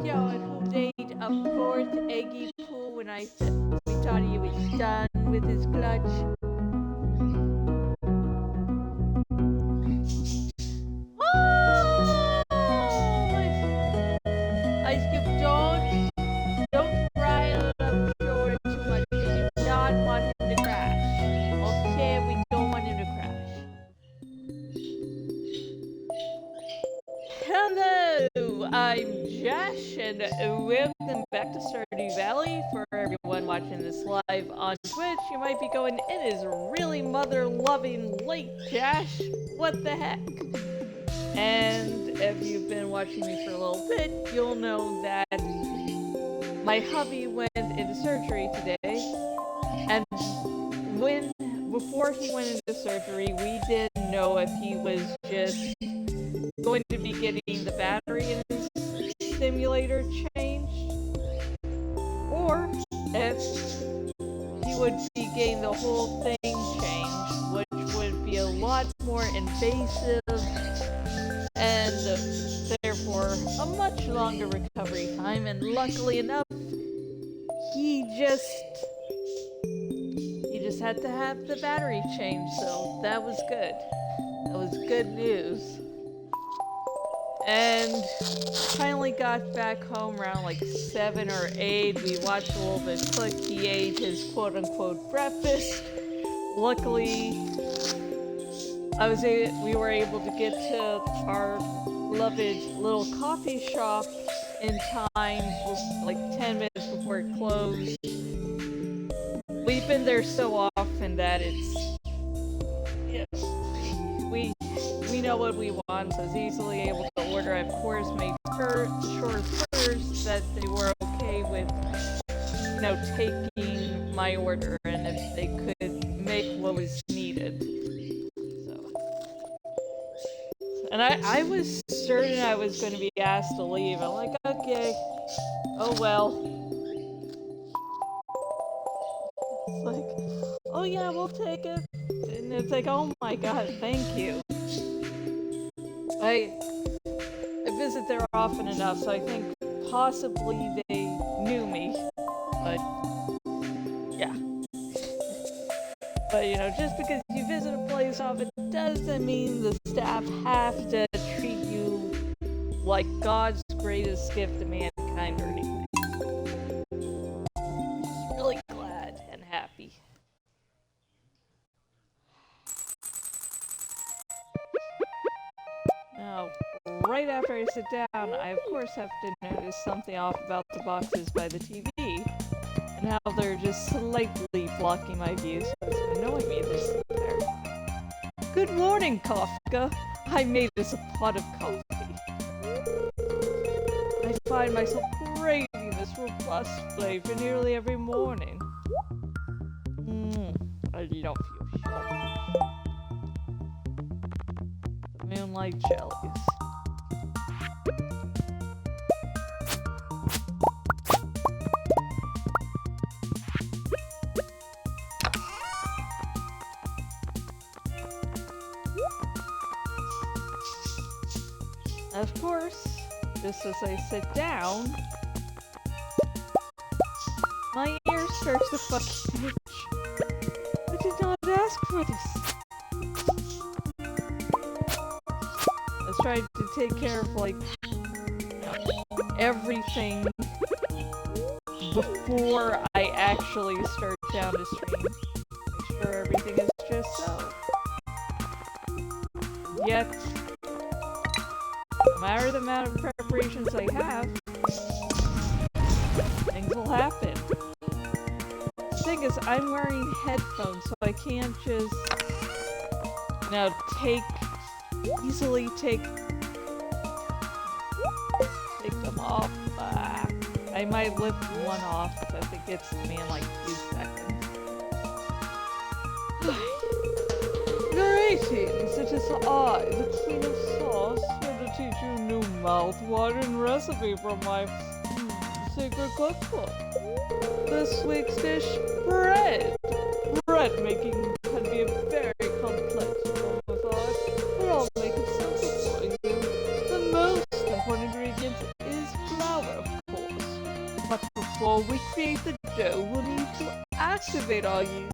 backyard who made a fourth eggy poo when I said we thought he was done with his clutch. Oh! I skip don't fry it up short too much because you do not want him to crash. Okay, we don't want him to crash. Hello, I'm Josh, and welcome back to Stardew Valley. For everyone watching this live on Twitch, you might be going, it is really mother-loving late, Josh. What the heck? And if you've been watching me for a little bit, you'll know that my hubby went into surgery today, and before he went into surgery, we didn't know if he was just going to be getting the battery in his simulator changed, or if he would be getting the whole thing changed, which would be a lot more invasive and therefore a much longer recovery time. And luckily enough, he just had to have the battery changed, so that was good. That was good news. And finally got back home around like 7 or 8. We watched a little bit of Click. He ate his quote-unquote breakfast. Luckily, we were able to get to our beloved little coffee shop in time, like 10 minutes before it closed. We've been there so often that it's, we know what we want, so I was easily able to order. I, of course, made sure first that they were okay with, taking my order and if they could make what was needed. And I was certain I was going to be asked to leave. I'm like, okay, oh well. It's like, oh yeah, we'll take it. And it's like, oh my god, thank you. I visit there often enough, so I think possibly they knew me. But, yeah. But, just because you visit a place often doesn't mean the staff have to treat you like God's greatest gift to mankind or anything. Just really glad and happy. Now, right after I sit down, I of course have to notice something off about the boxes by the TV. And how they're just slightly blocking my view, so it's annoying me they're sitting there. Good morning, Kafka. I made us a pot of coffee. I find myself craving this robust flavor nearly every morning. I don't feel sure. The moonlight jellies. Of course, just as I sit down, my ear starts to fucking itch. I did not ask for this. I was trying to take care of, everything before I actually start down the stream. Make sure everything is just so. Yet, no matter the amount of preparations I have, things will happen. The thing is, I'm wearing headphones, so I can't just, easily take them off. I might lift one off if it gets to me in like 2 seconds. Greetings, it is I, the Queen of Sauce, here to teach you a new mouth-watering recipe from my secret cookbook. This week's dish, bread. Bread making can be a very complex form of art, but I'll make it simple for you. The most important ingredient is flour, of before we create the dough, we'll need to activate our yeast.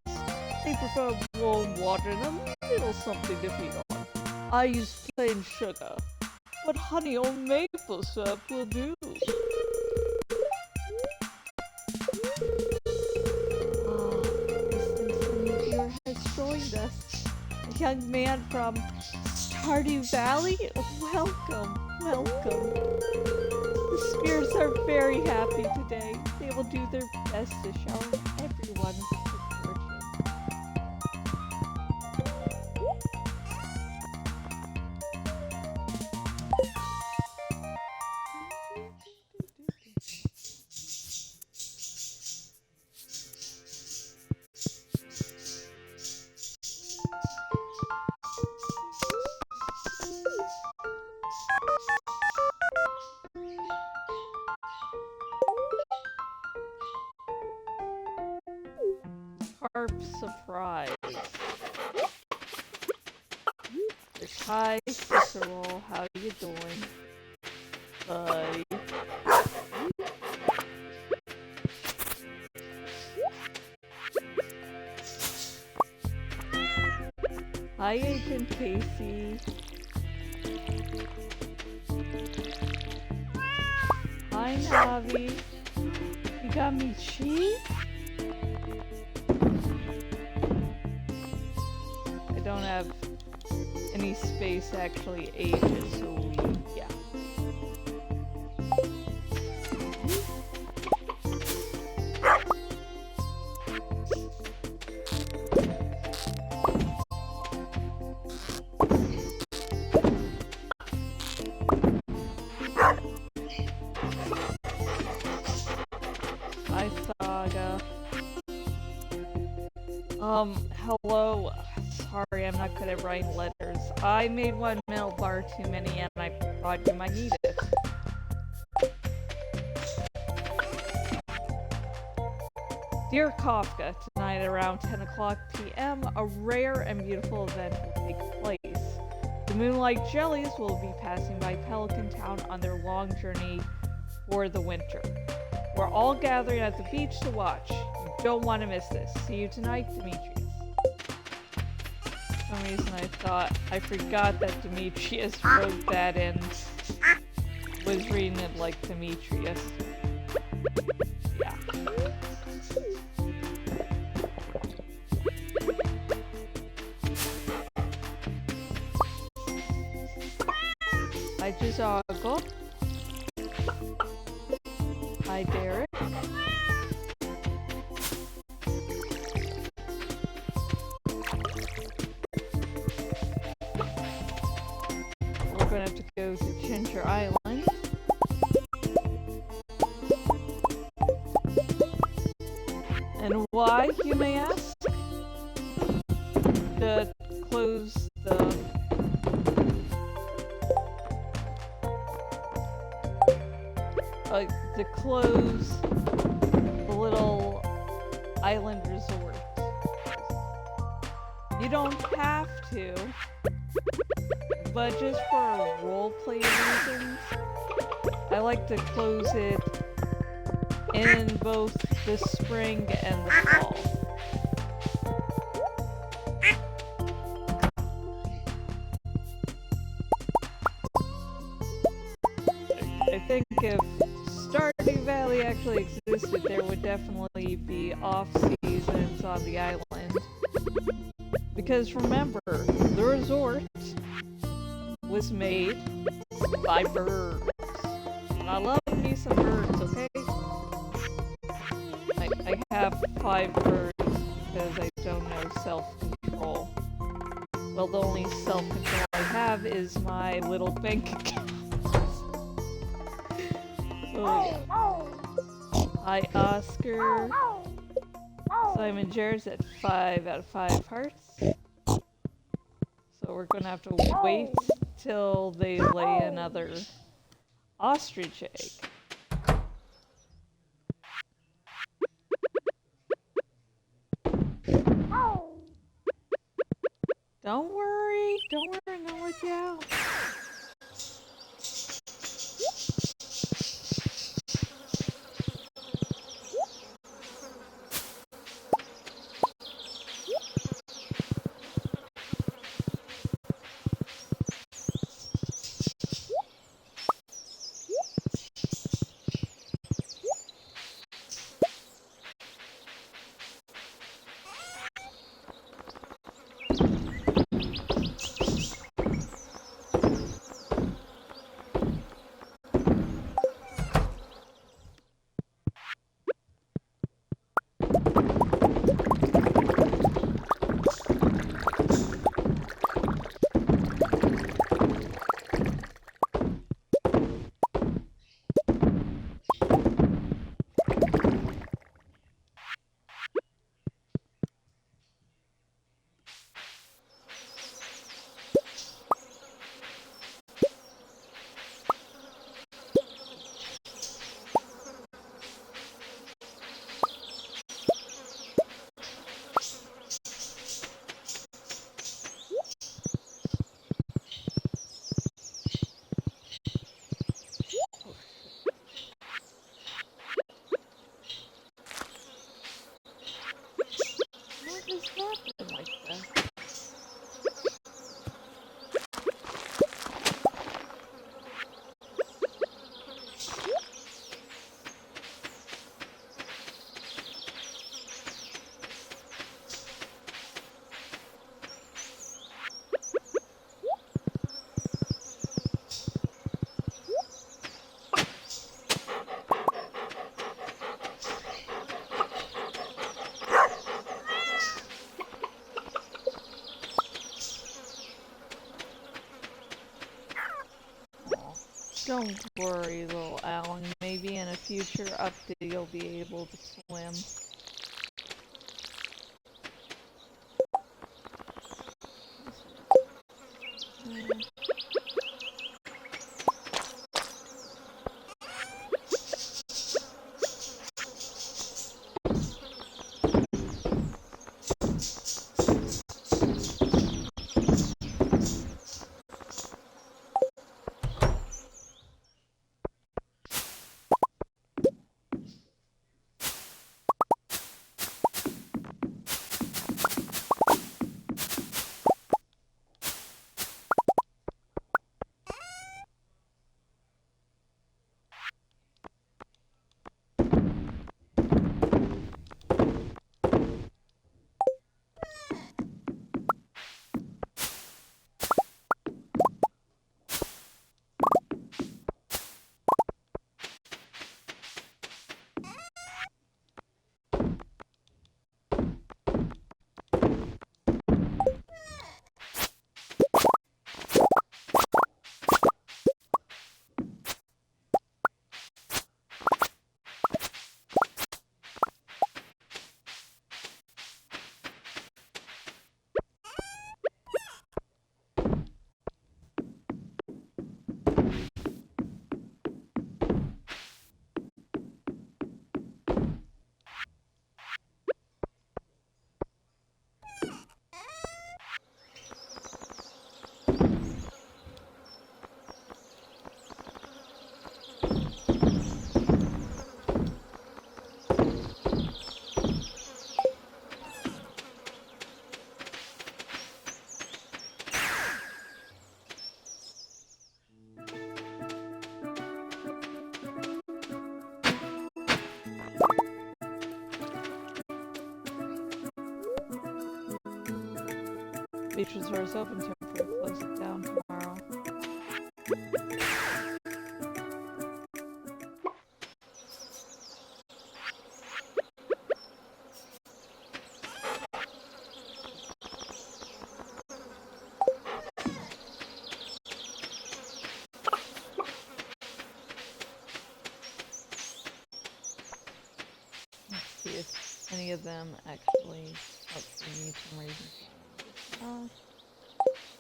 They prefer warm water and a little something to feed on. I use plain sugar, but honey or maple syrup will do. This viewer has joined us. A young man from Stardew Valley? Welcome, welcome. The spirits are very happy today. They will do their best to shower everyone with good fortune. Harp surprise. Hi, Cicero. How you doing? Buddy. Hi, Agent Casey. Hi, Navi. You got me cheese? I don't have any space to actually age it, so yeah. Hi, Saga. Hello. Sorry, I'm not good at writing letters. I made one middle bar too many and I thought you might need it. Dear Kafka, tonight around 10 o'clock p.m., a rare and beautiful event will take place. The Moonlight Jellies will be passing by Pelican Town on their long journey for the winter. We're all gathering at the beach to watch. You don't want to miss this. See you tonight, Demetrius. For some reason I forgot that Demetrius wrote that and was reading it like Demetrius. Yeah. Hi, Gizago. Hi, Derek. We're gonna have to go to Ginger Island. And why, you may ask? To close the little island resort. You don't have to, but just for roleplay reasons, I like to close it in both the spring and the fall. I think if Stardew Valley actually existed, there would definitely be off-seasons on the island. Because remember, the resort was made by birds. And I love me some birds, okay? I have 5 birds because I don't know self-control. Well, the only self-control I have is my little bank account. So, yeah. Hi, Oscar. Simon Jared's at 5 out of 5 hearts. So we're gonna have to wait till they lay another ostrich egg. Don't worry, I'm gonna let you out. Don't worry, little Alan. Maybe in a future update you'll be able to swim. Beach resort's open to close it down tomorrow. Let's see if any of them actually we need some reason.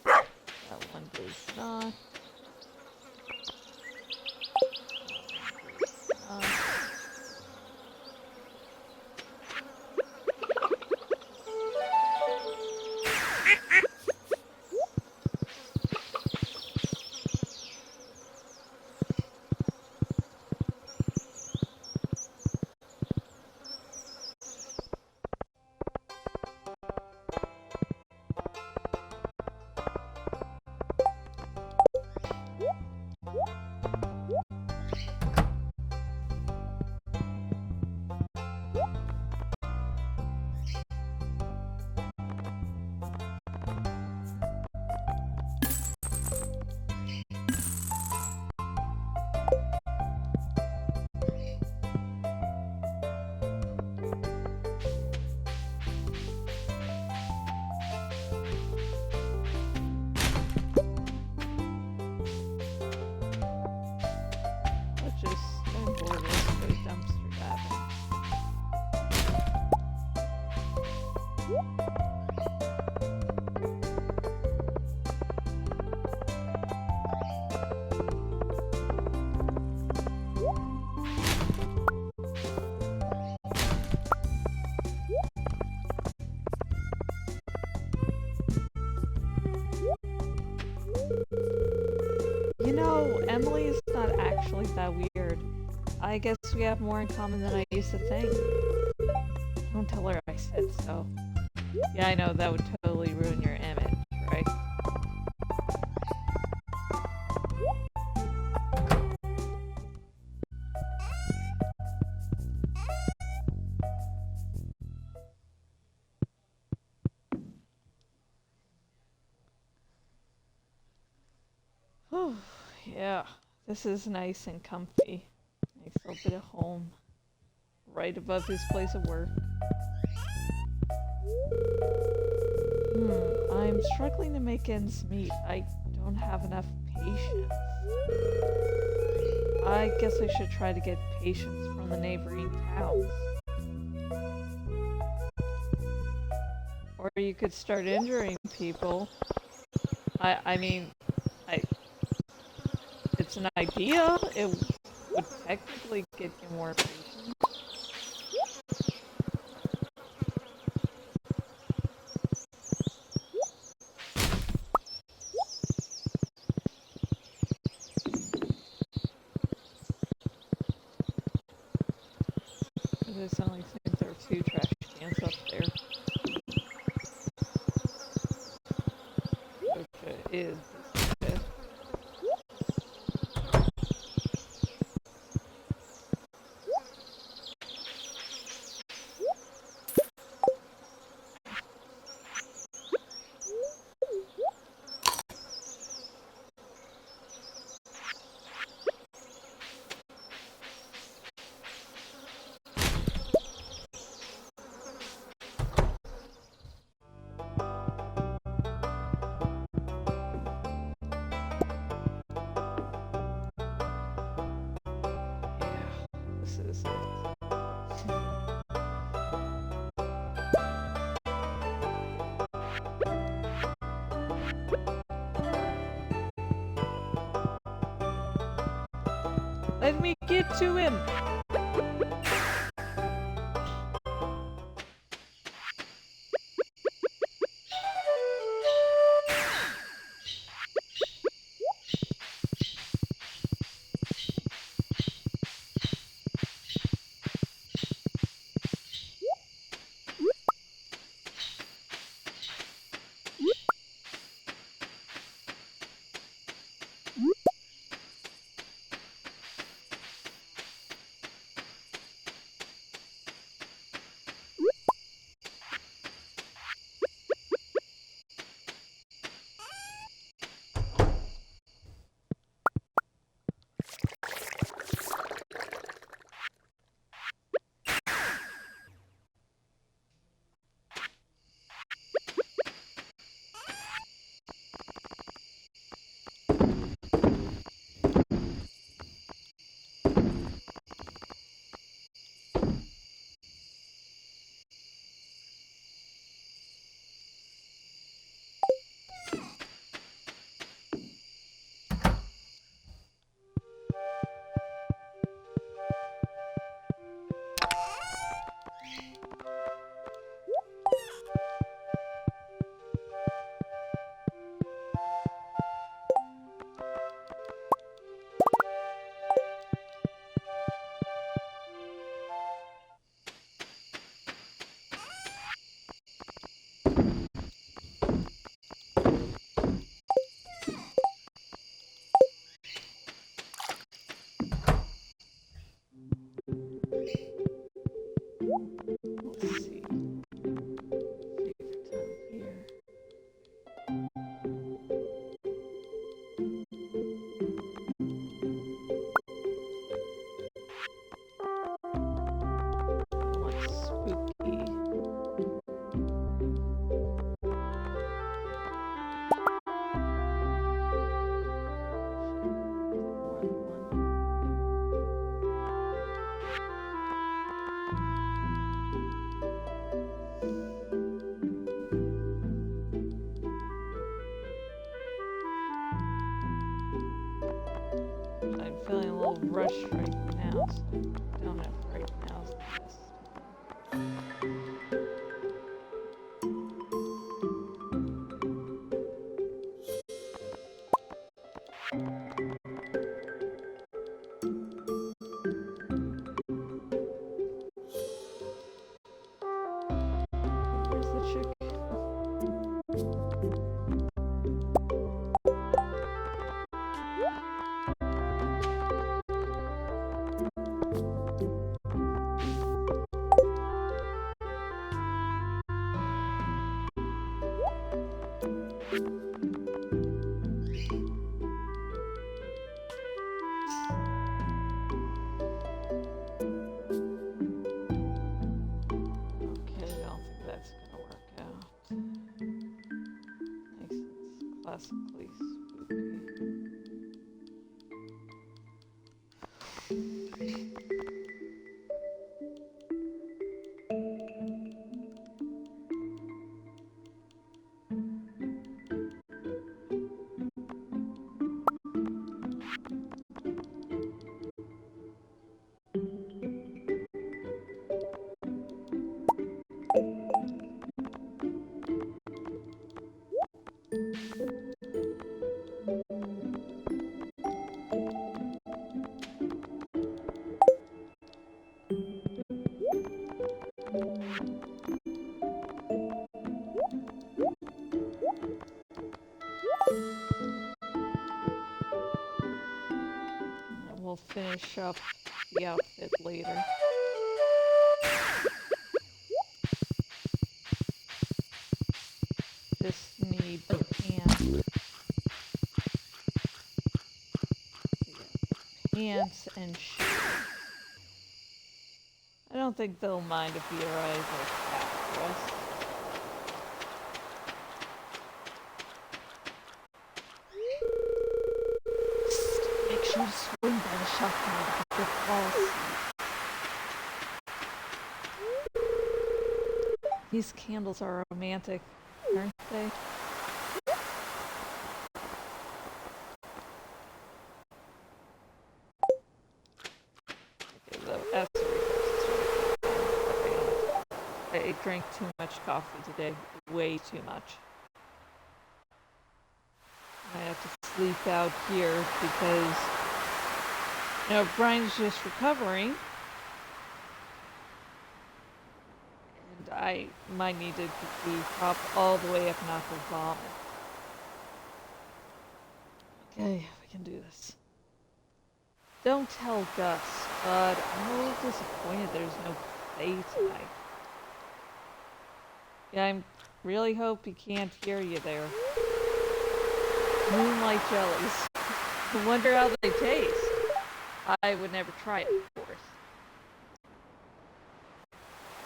That one does not. You know, Emily's not actually that weird. I guess we have more in common than I used to think. Don't tell her I said so. Yeah, I know, that would totally ruin your image, right? Whew, yeah, this is nice and comfy. Nice little bit of home. Right above his place of work. I'm struggling to make ends meet. I don't have enough patience. I guess I should try to get patience from the neighboring towns. Or you could start injuring people. I mean, I it's an idea. It would technically get you more patience. I only think there are 2 trash cans up there. Which is this. This is it. Let me get to him! Let's see. I'm feeling a little rushed right now, so I don't have right now. Where's the chicken? Classically spooky. We'll finish up the outfit later. Just need the pants and shoes. I don't think they'll mind if we arrive like half dressed. Make sure to swing by the shotgun if it falls. These candles are romantic, aren't they? I drank too much coffee today. Way too much. I have to sleep out here because, you know, Brian's just recovering. And I might need to be propped all the way up and not to vomit. Okay, we can do this. Don't tell Gus, but I'm a little disappointed there's no play tonight. Yeah, I really hope he can't hear you there. Moonlight jellies. I wonder how they taste. I would never try it, of course.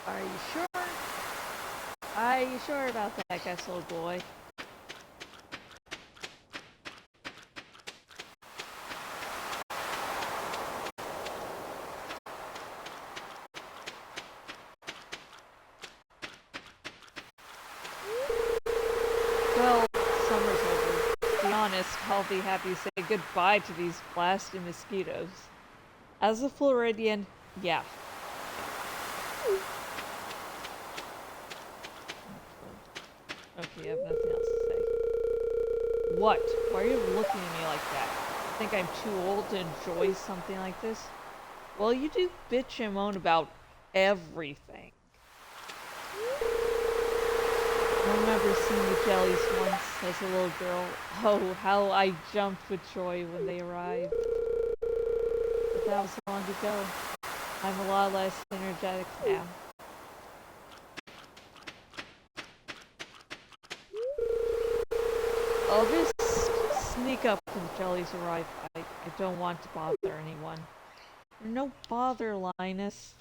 Are you sure? Are you sure about that, Gus, little boy? Well, summer's over. To be honest, I'll be happy to say goodbye to these blasted mosquitoes. As a Floridian, yeah. Okay, I have nothing else to say. What? Why are you looking at me like that? Think I'm too old to enjoy something like this? Well, you do bitch and moan about everything. I remember seeing the jellies once as a little girl. Oh, how I jumped with joy when they arrived. But that was long ago. I'm a lot less energetic now. I'll just sneak up when the jellies arrive. I don't want to bother anyone. No bother, Linus.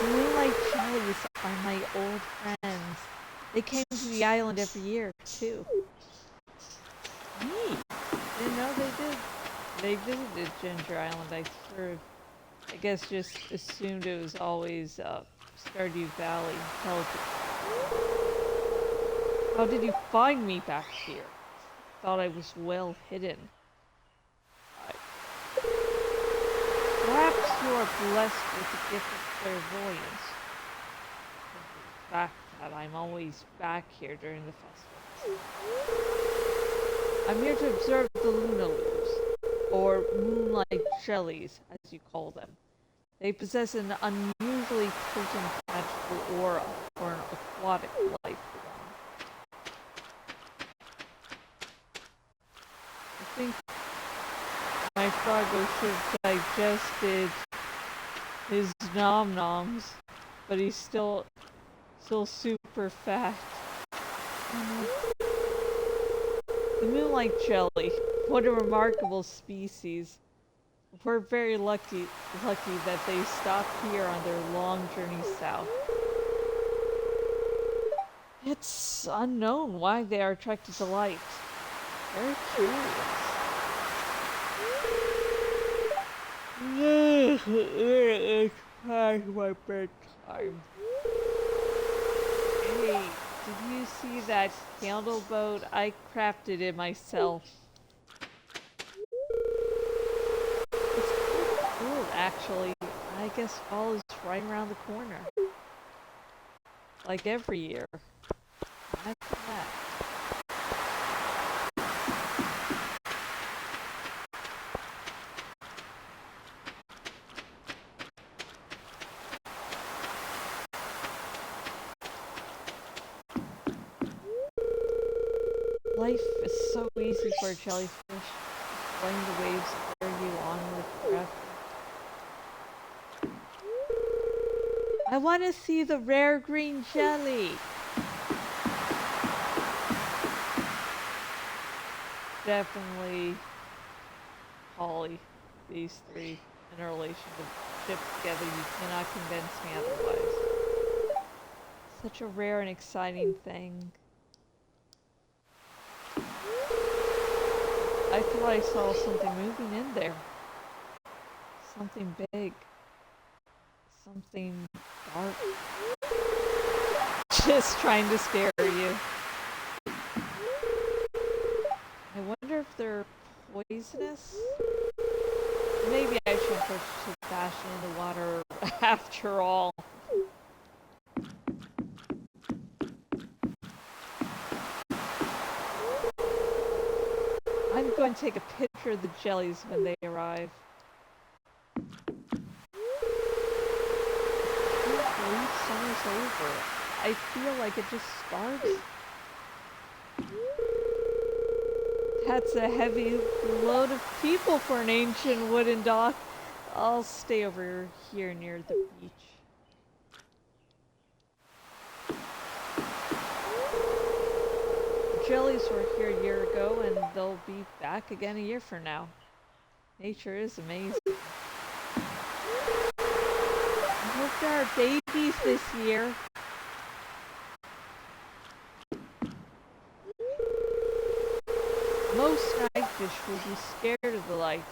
The Moonlight Jellies are my old friends. They came to the island every year, too. Neat. Didn't know they did. They visited Ginger Island, I guess just assumed it was always Stardew Valley. How did you find me back here? Thought I was well hidden. Perhaps you are blessed with the gift of clairvoyance. The fact that I'm always back here during the festival. I'm here to observe the Lunaloos, or Moonlight Jellies, as you call them. They possess an unusually potent magical aura for an aquatic life form. I think my Froggo should have digested his nom-noms, but he's still super fat. The Moonlight Jelly, what a remarkable species. We're very lucky that they stopped here on their long journey south. It's unknown why they are attracted to light. Very curious. It's past my bedtime. Hey, did you see that candle boat? I crafted it myself. It's pretty cool, actually. I guess fall is right around the corner. Like every year. After that. Life is so easy for a jellyfish. Letting the waves carry you on with breath. I want to see the rare green jelly! Definitely Holly, these three, in a relation to ship together. You cannot convince me otherwise. Such a rare and exciting thing. I thought I saw something moving in there. Something big. Something dark. Just trying to scare you. I wonder if they're poisonous? Maybe I should push to fashion in the water after all. I'm going to take a picture of the jellies when they arrive. I can't believe summer's over. I feel like it just started. That's a heavy load of people for an ancient wooden dock. I'll stay over here near the beach. The jellies were here a year ago and they'll be back again a year from now. Nature is amazing. I hope there are babies this year. Most nightfish will be scared of the light.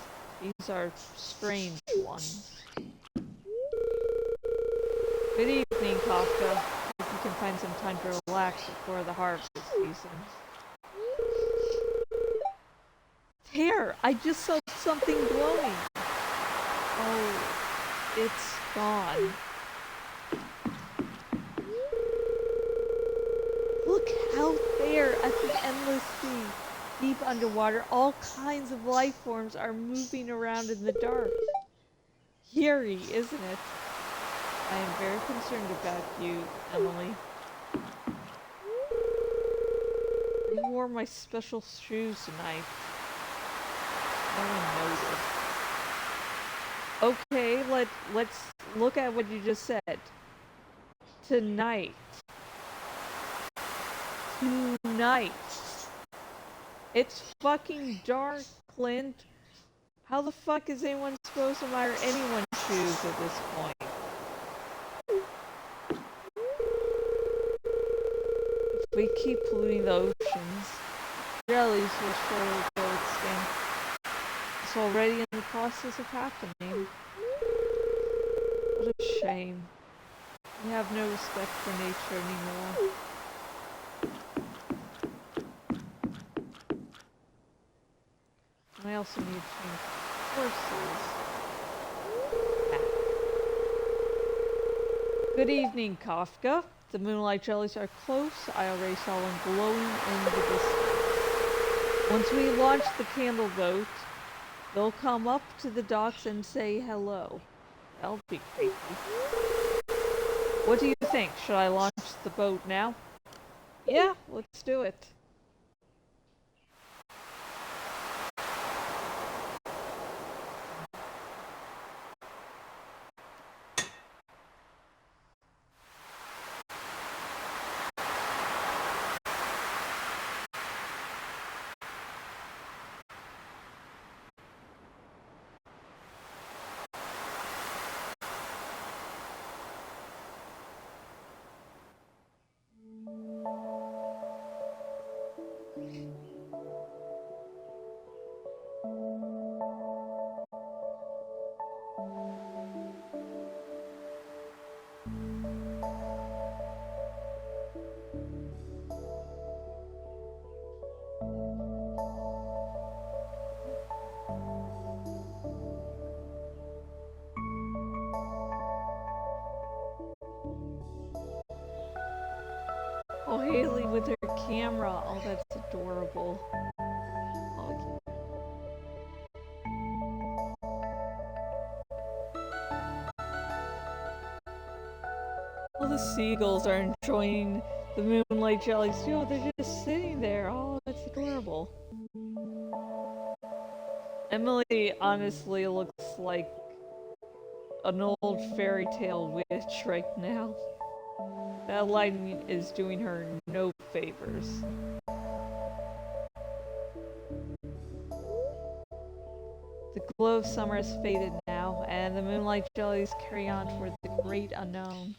These are strange ones. Good evening, Kafka. Hope you can find some time to relax before the harvest season. There! I just saw something glowing! Oh, it's gone. Look out there at the endless sea. Deep underwater, all kinds of life forms are moving around in the dark. Eerie, isn't it? I am very concerned about you, Emily. I wore my special shoes tonight. No one noticed. Okay, let's look at what you just said. Tonight. Tonight. It's fucking dark, Clint. How the fuck is anyone supposed to admire anyone's shoes at this point? If we keep polluting the oceans, jellies will surely go extinct. It's already in the process of happening. What a shame. We have no respect for nature anymore. And I also need to change horses. Good evening, Kafka. The moonlight jellies are close. I already saw one glowing in the distance. Once we launch the candle boat, they'll come up to the docks and say hello. That'll be creepy. What do you think? Should I launch the boat now? Yeah, let's do it. Haley with her camera. Oh, that's adorable. Oh, all the seagulls are enjoying the moonlight jellies too. Oh, they're just sitting there. Oh, that's adorable. Emily honestly looks like an old fairy tale witch right now. That lighting is doing her no favors. The glow of summer has faded now, and the moonlight jellies carry on toward the great unknown.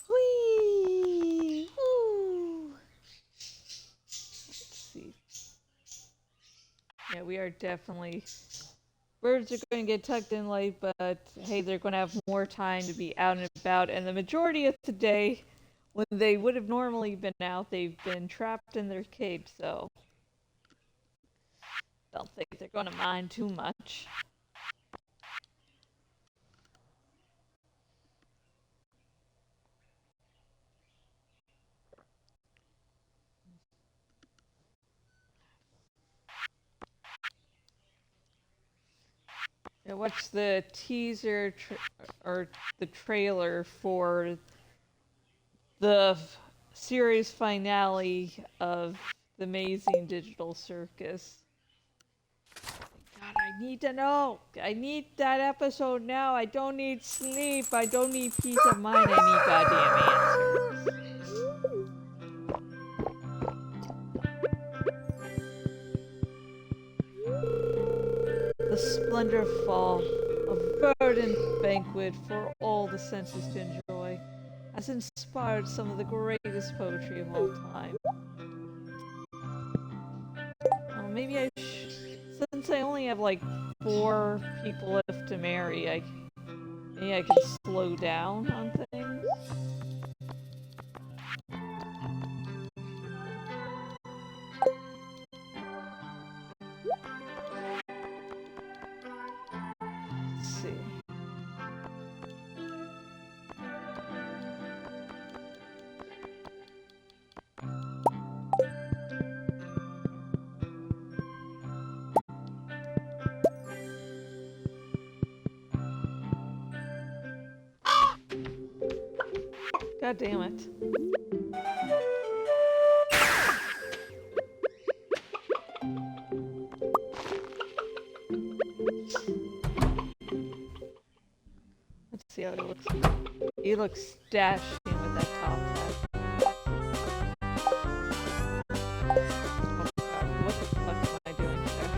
Whee! Woo! Let's see. Yeah, we are definitely... Birds are going to get tucked in late, but hey, they're going to have more time to be out and about. And the majority of the day, when they would have normally been out, they've been trapped in their cage, so... Don't think they're going to mind too much. I watched the teaser or the trailer for the series finale of The Amazing Digital Circus. God, I need to know. I need that episode now. I don't need sleep. I don't need peace of mind. I need goddamn answers. The splendor of fall, a verdant banquet for all the senses to enjoy, has inspired some of the greatest poetry of all time. Oh, maybe since I only have like 4 people left to marry, maybe I can slow down on things. Let's see. God damn it. Let's see how he looks. He looks dashing with that top hat. Oh god, what the fuck am I doing here?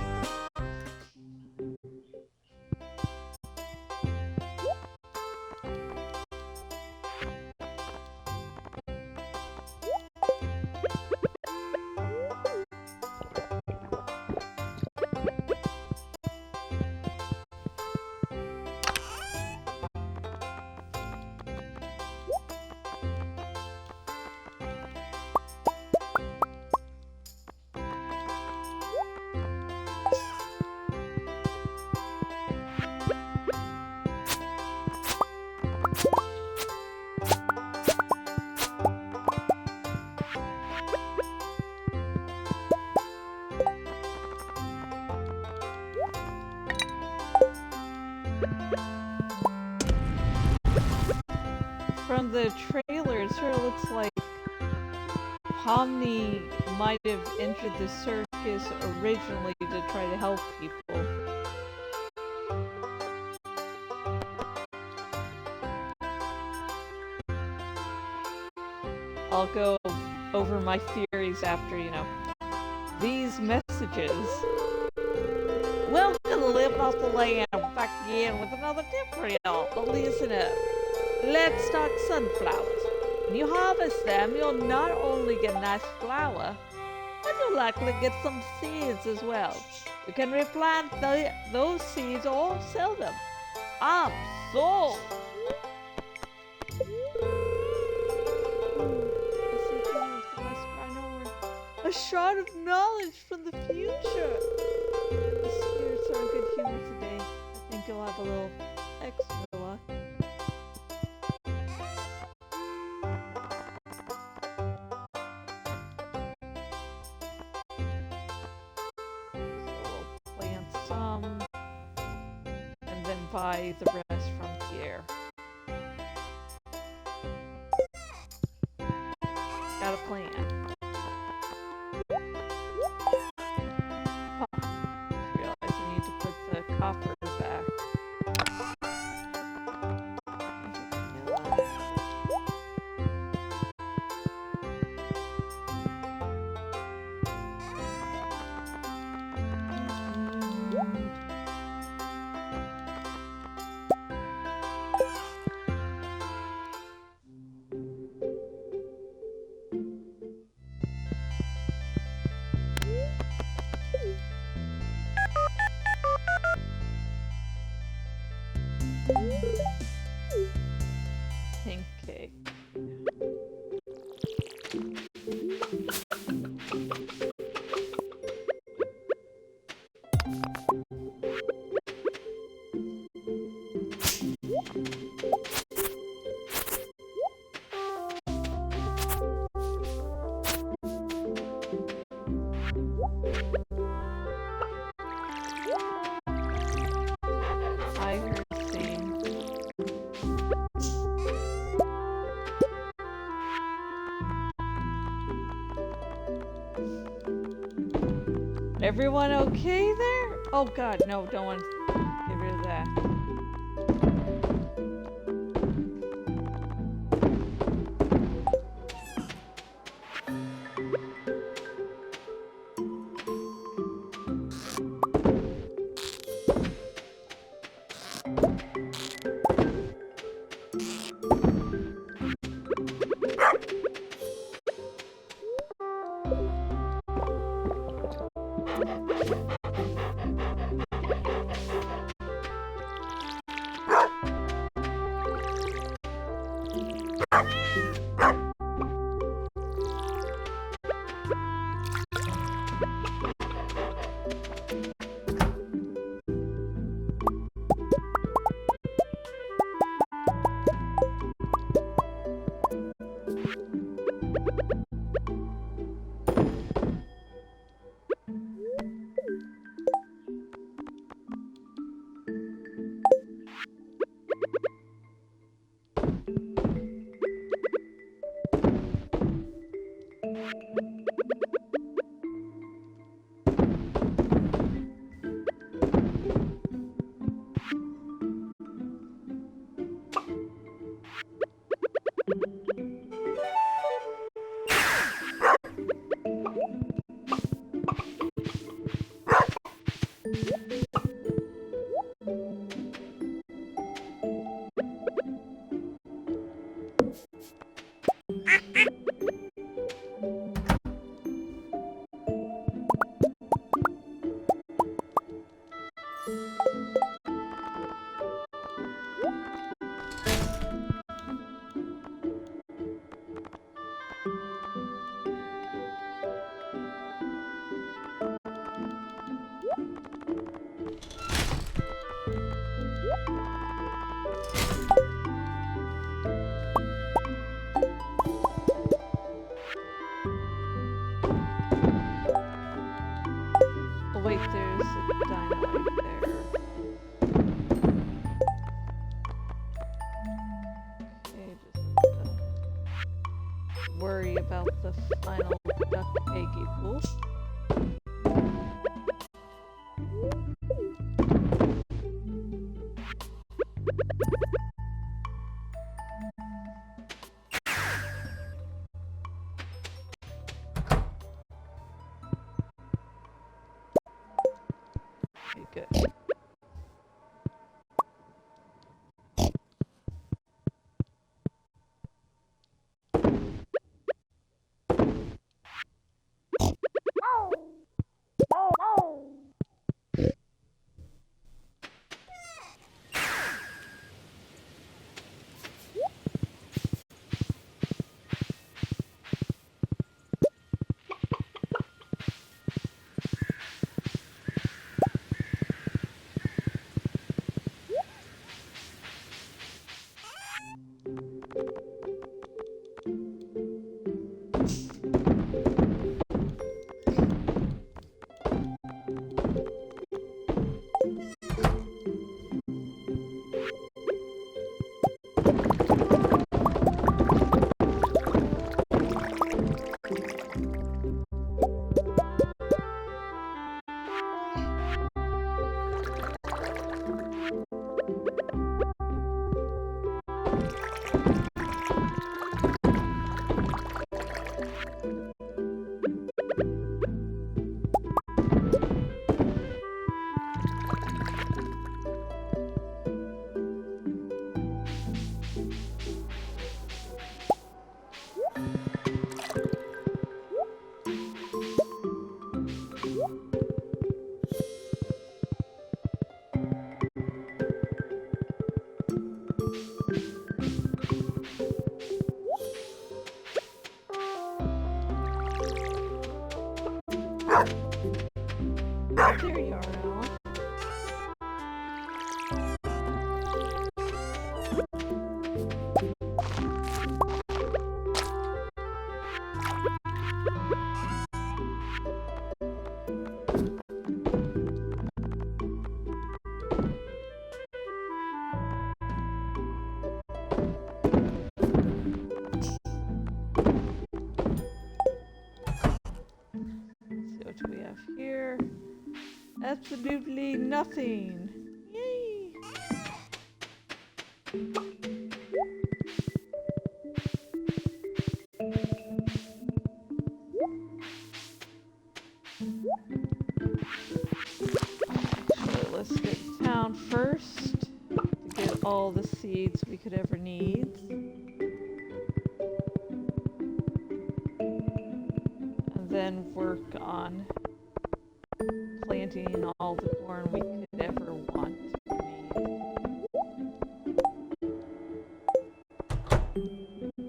from the trailer, it sort of looks like Pomni might have entered the circus originally to try to help people. I'll go over my theories after, these messages. Welcome to Live Off the Land, back again with another tip for y'all. Listen up. Let's talk sunflowers. When you harvest them, you'll not only get a nice flower, but you'll likely get some seeds as well. You can replant those seeds or sell them. I'm sold! A shard of knowledge from the future! The spirits are in good humor today. I think you'll have a little extra luck. Some, and then buy the rest from here. Got a plan. Realize I need to put the copper back. Okay. Everyone okay there? Oh god, no, don't want to get rid of that. Wait, there's a dynamite there. Okay, just final duck eggy pool. Okay, good. There you are, Alan. So what do we have here? Absolutely nothing. Yay! Actually, let's get to town first to get all the seeds we could ever need. And then work on planting all the corn we could ever want or need.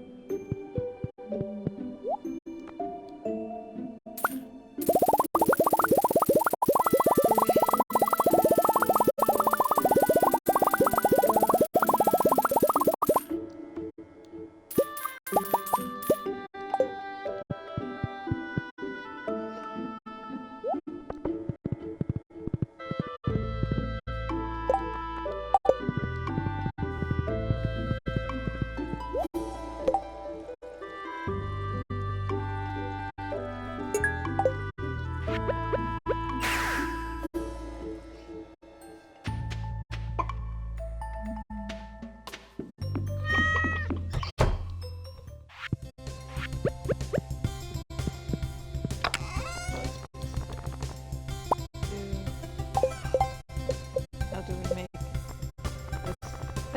How do we make this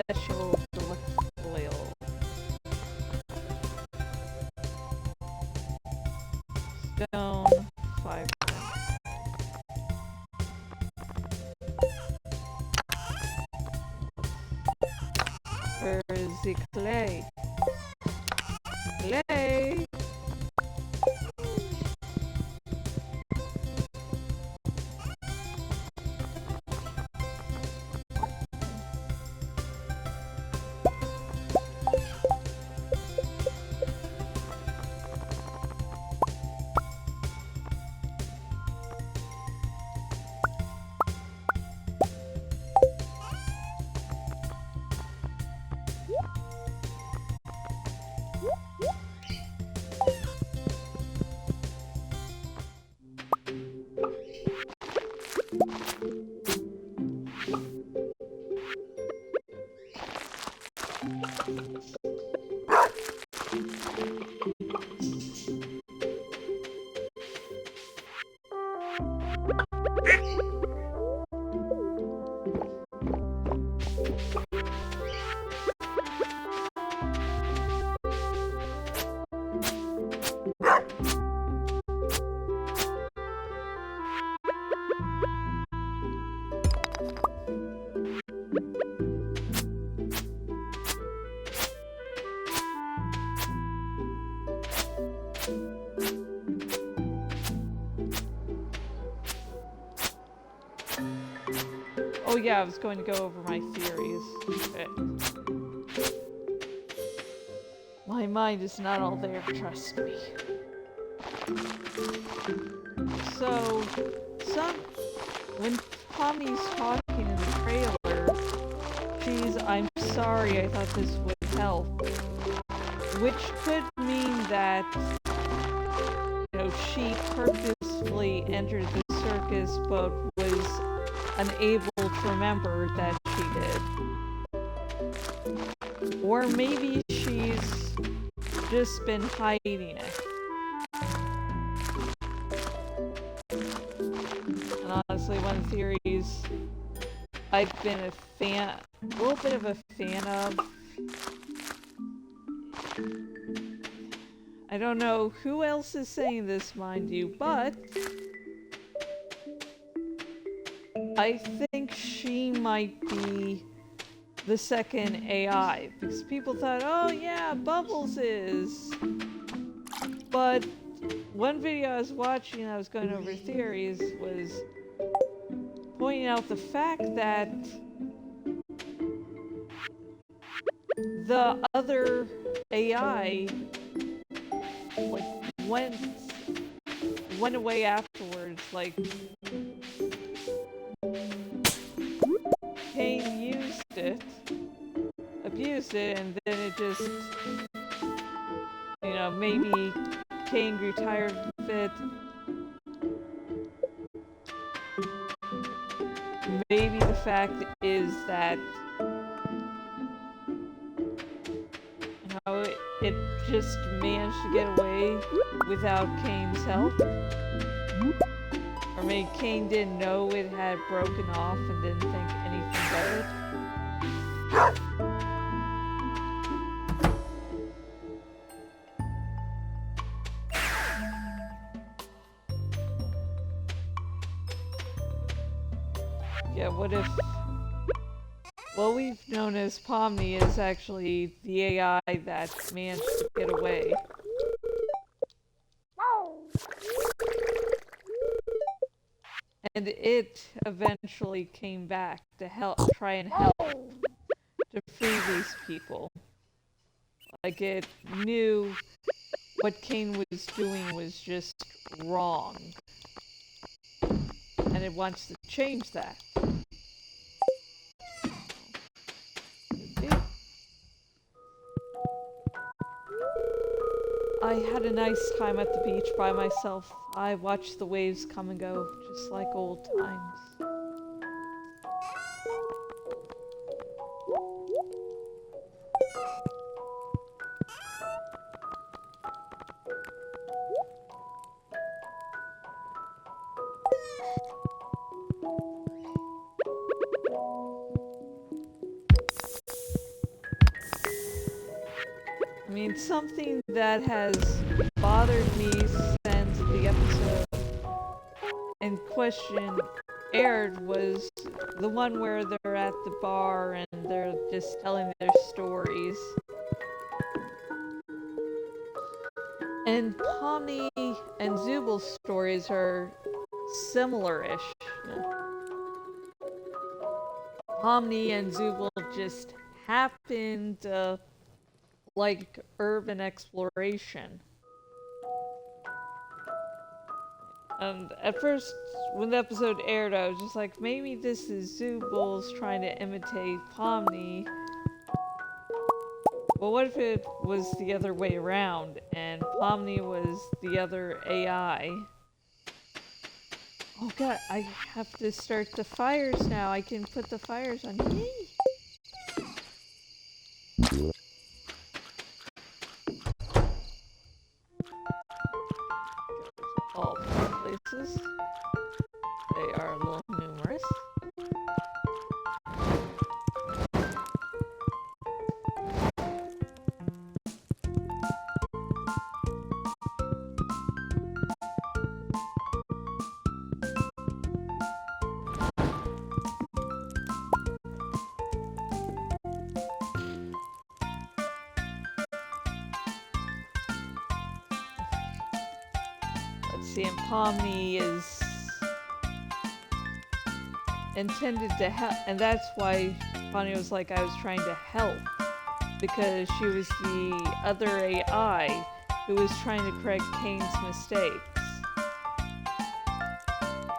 special delectable oil? Stone, 5. Oh yeah, I was going to go over my theories. Okay. My mind is not all there, trust me. So, when Tommy's talking in the trailer, she's, "I'm sorry, I thought this would help." Which could mean that, you know, she purposefully entered the circus but was unable to remember that she did. Or maybe she's just been hiding it. And honestly, one of the theories I've been a little bit of a fan of. I don't know who else is saying this, mind you, but I think she might be the second AI, because people thought, oh yeah, Bubbles is. But one video I was watching, I was going over theories, was pointing out the fact that the other AI like went away afterwards. Like, Kane used it, abused it, and then it just, you know, maybe Kane grew tired of it. Maybe the fact is that, you know, it just managed to get away without Kane's help. Or maybe Kane didn't know it had broken off and didn't think anything of it. Yeah, what if what we've known as Pomni is actually the AI that managed to get away? And it eventually came back to try and help to free these people. Like, it knew what Kane was doing was just wrong. And it wants to change that. I had a nice time at the beach by myself. I watched the waves come and go, just like old times. I mean, something that has bothered me since the episode in question aired was the one where they're at the bar and they're just telling their stories. And Pomni and Zubal's stories are similar-ish. Pomni and Zubal just happen to like urban exploration. And at first, when the episode aired, I was just like, maybe this is Zubal's trying to imitate Pomni. Well, what if it was the other way around, and Pomni was the other AI? Oh god, I have to start the fires now. I can put the fires on. Yay! All places. They See, and Pomni is intended to help, and that's why Pomni was like, I was trying to help, because she was the other AI who was trying to correct Kane's mistakes.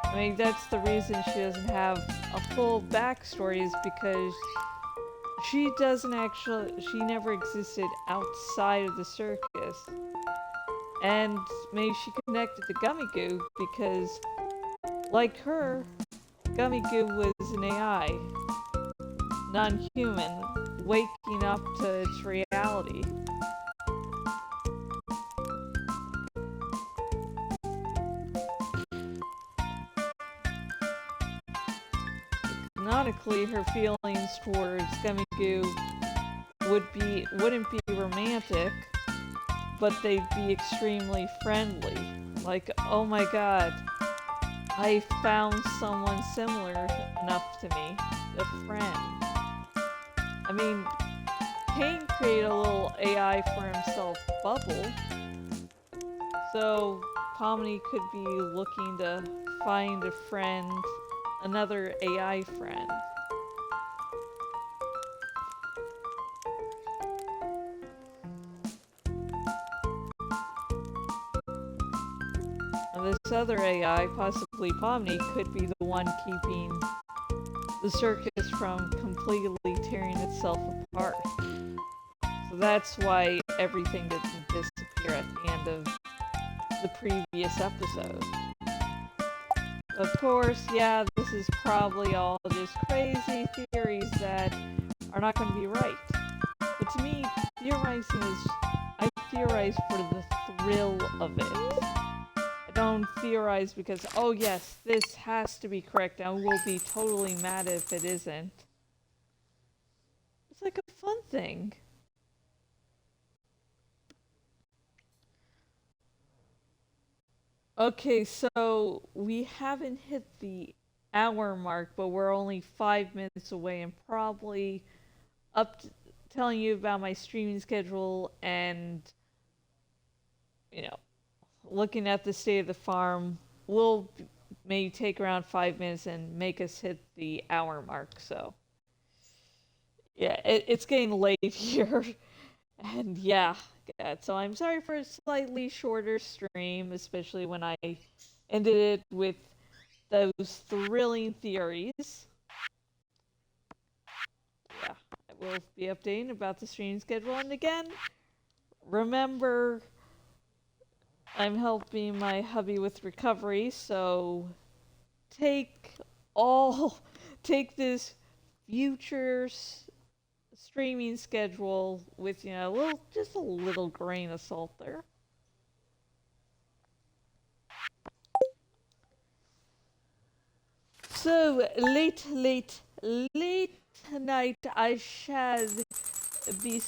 I mean, that's the reason she doesn't have a full backstory, is because she never existed outside of the circus. And maybe she connected to Gummy Goo because, like her, Gummy Goo was an AI, non-human, waking up to its reality. Canonically, her feelings towards Gummy Goo wouldn't be romantic, but they'd be extremely friendly. Like, oh my god, I found someone similar enough to me, a friend. I mean, Kane created a little AI for himself, Bubble, so Pomni could be looking to find a friend, another AI friend. And this other AI, possibly Pomni, could be the one keeping the circus from completely tearing itself apart. So that's why everything didn't disappear at the end of the previous episode. Of course, yeah, this is probably all just crazy theories that are not going to be right. But to me, theorizing is... I theorize for the thrill of it. I don't theorize because, oh yes, this has to be correct, and we'll be totally mad if it isn't. It's like a fun thing. Okay, so we haven't hit the hour mark, but we're only 5 minutes away, and probably telling you about my streaming schedule and, you know, looking at the state of the farm will maybe take around 5 minutes and make us hit the hour mark. So yeah, it's getting late here. And yeah, so I'm sorry for a slightly shorter stream, especially when I ended it with those thrilling theories. Yeah, I will be updating about the stream schedule. And again, remember, I'm helping my hubby with recovery, so take this future streaming schedule with, you know, just a little grain of salt there. So late tonight I shall be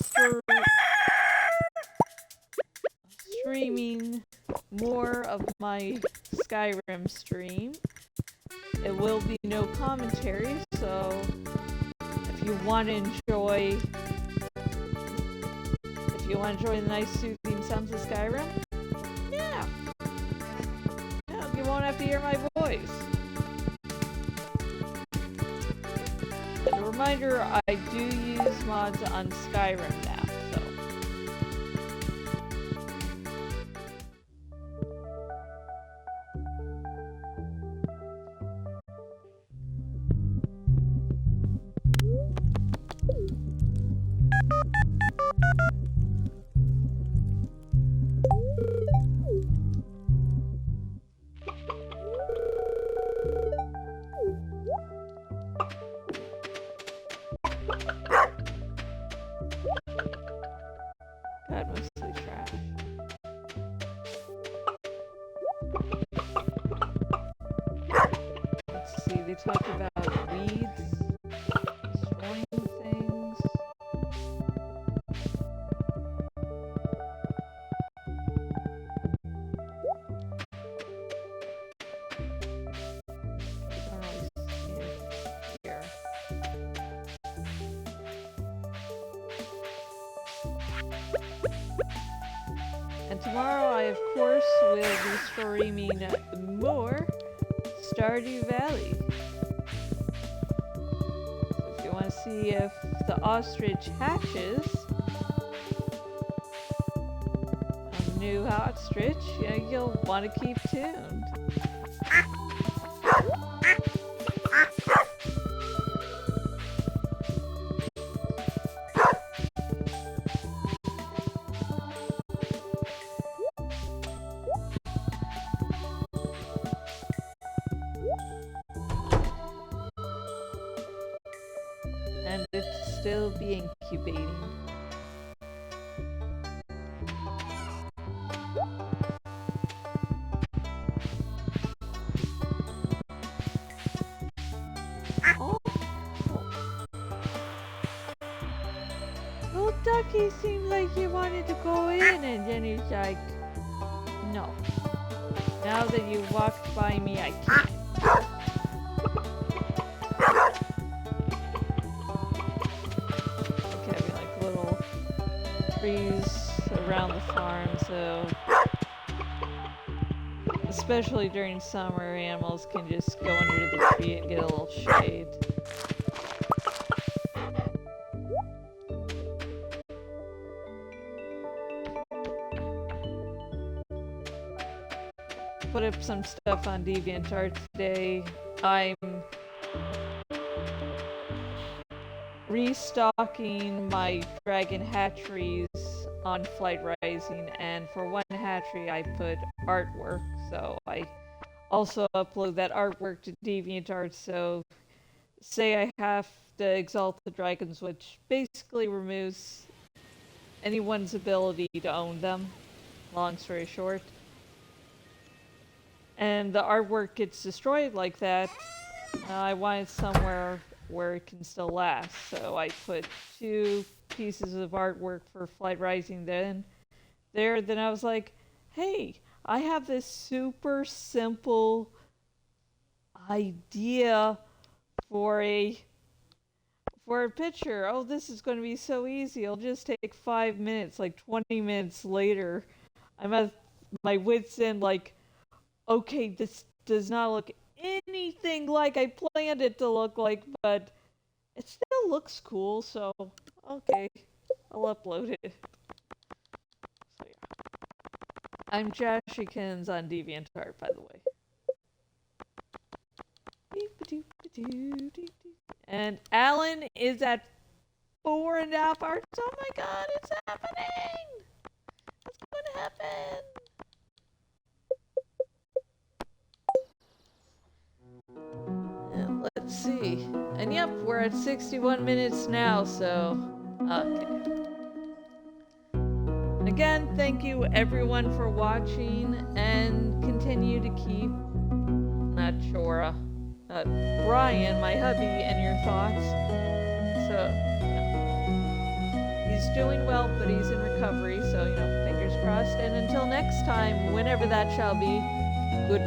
streaming more of my Skyrim stream. It will be no commentary, so if you want to enjoy the nice soothing sounds of Skyrim, yeah, you won't have to hear my voice. And a reminder, I do use mods on Skyrim now. God, mostly trash. Let's see, they talk about weeds, destroying things. I don't really see it here. And tomorrow I, of course, will be streaming more Stardew Valley. So if you want to see if the ostrich hatches, a new ostrich, you'll want to keep tuned. And it's still being incubating. Oh. Well, Ducky seemed like he wanted to go in, and then he's like, no. Now that you walked by me, I can't. Trees around the farm, so especially during summer, animals can just go under the tree and get a little shade. Put up some stuff on DeviantArt today. I'm restocking my dragon hatcheries on Flight Rising, and for one hatchery I put artwork, so I also upload that artwork to DeviantArt. So say I have to exalt the dragons, which basically removes anyone's ability to own them, long story short, and the artwork gets destroyed like that, I want it somewhere where it can still last. So I put 2 pieces of artwork for Flight Rising then I was like, hey, I have this super simple idea for a picture. Oh, this is going to be so easy. It'll just take 5 minutes. Like 20 minutes later, I'm at my wit's end, like, okay, this does not look anything like I planned it to look like, but it still looks cool, so okay, I'll upload it. So yeah. I'm Jashikins on DeviantArt, by the way. And Alan is at 4.5 hours. Oh my god, it's happening! What's going to happen? And let's see. And yep, we're at 61 minutes now, so okay. Again, thank you everyone for watching, and continue to keep Brian, my hubby, in your thoughts. So, he's doing well, but he's in recovery, so, fingers crossed. And until next time, whenever that shall be, good